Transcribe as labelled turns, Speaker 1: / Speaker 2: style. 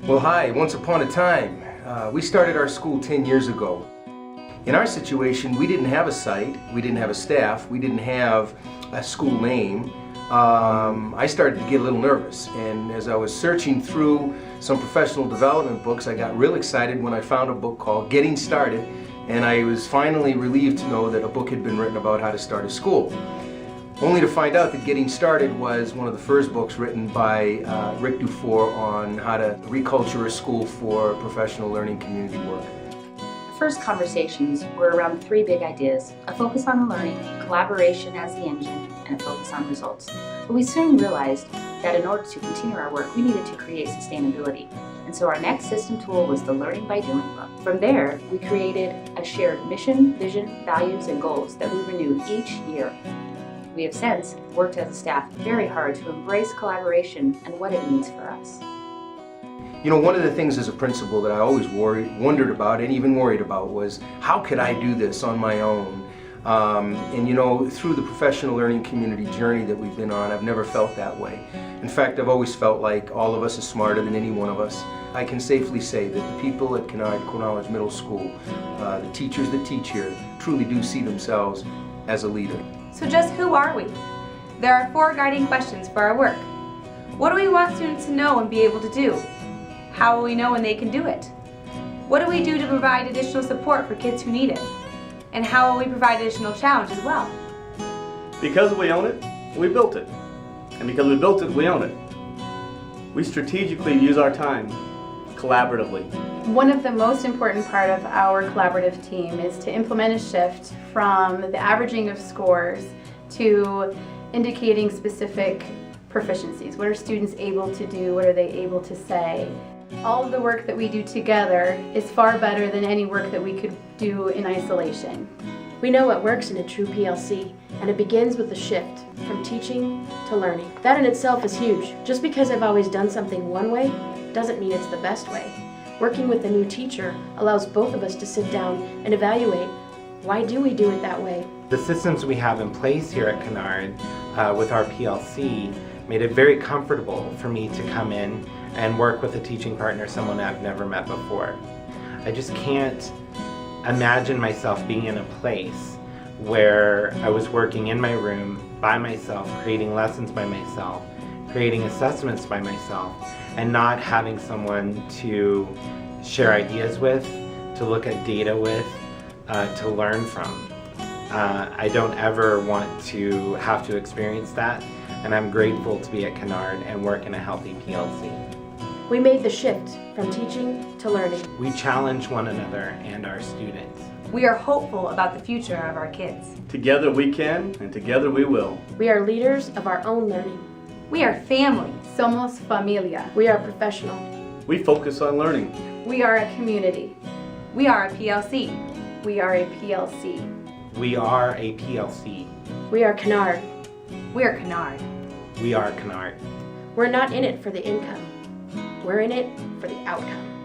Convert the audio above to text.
Speaker 1: Well, hi. Once upon a time, we started our school 10 years ago. In our situation, we didn't have a site, we didn't have a staff, we didn't have a school name. I started to get a little nervous, and as I was searching through some professional development books, I got real excited when I found a book called Getting Started, and I was finally relieved to know that a book had been written about how to start a school. Only to find out that Getting Started was one of the first books written by Rick Dufour on how to reculture a school for professional learning community work.
Speaker 2: The first conversations were around three big ideas: a focus on the learning, collaboration as the engine, and a focus on results. But we soon realized that in order to continue our work, we needed to create sustainability. And so our next system tool was the Learning by Doing book. From there, we created a shared mission, vision, values, and goals that we renewed each year. We have since worked as a staff very hard to embrace collaboration and what it means for us.
Speaker 1: You know, one of the things as a principal that I always wondered about and even worried about was, how could I do this on my own? And you know, through the professional learning community journey that we've been on, I've never felt that way. In fact, I've always felt like all of us are smarter than any one of us. I can safely say that the people at Kinard College Middle School, the teachers that teach here, truly do see themselves as a leader.
Speaker 3: So just who are we? There are 4 guiding questions for our work. What do we want students to know and be able to do? How will we know when they can do it? What do we do to provide additional support for kids who need it? And how will we provide additional challenge as well?
Speaker 4: Because we own it, we built it. And because we built it, we own it. We strategically use our time collaboratively.
Speaker 5: One of the most important part of our collaborative team is to implement a shift from the averaging of scores to indicating specific proficiencies. What are students able to do? What are they able to say? All of the work that we do together is far better than any work that we could do in isolation.
Speaker 6: We know what works in a true PLC, and it begins with the shift from teaching to learning. That in itself is huge. Just because I've always done something one way doesn't mean it's the best way. Working with a new teacher allows both of us to sit down and evaluate, why do we do it that way?
Speaker 7: The systems we have in place here at Kinard with our PLC made it very comfortable for me to come in and work with a teaching partner, someone I've never met before. I just can't imagine myself being in a place where I was working in my room by myself, creating lessons by myself, creating assessments by myself, and not having someone to share ideas with, to look at data with, to learn from. I don't ever want to have to experience that, and I'm grateful to be at Kinard and work in a healthy PLC.
Speaker 6: We made the shift from teaching to learning.
Speaker 7: We challenge one another and our students.
Speaker 3: We are hopeful about the future of our kids.
Speaker 4: Together we can, and together we will.
Speaker 6: We are leaders of our own learning.
Speaker 3: We are family.
Speaker 5: Somos familia.
Speaker 6: We are professional.
Speaker 4: We focus on learning.
Speaker 5: We are a community.
Speaker 3: We are a PLC.
Speaker 5: We are a PLC.
Speaker 7: We are a PLC.
Speaker 6: We are Kinard.
Speaker 3: We are Kinard.
Speaker 7: We are Kinard.
Speaker 6: We're not in it for the income. We're in it for the outcome.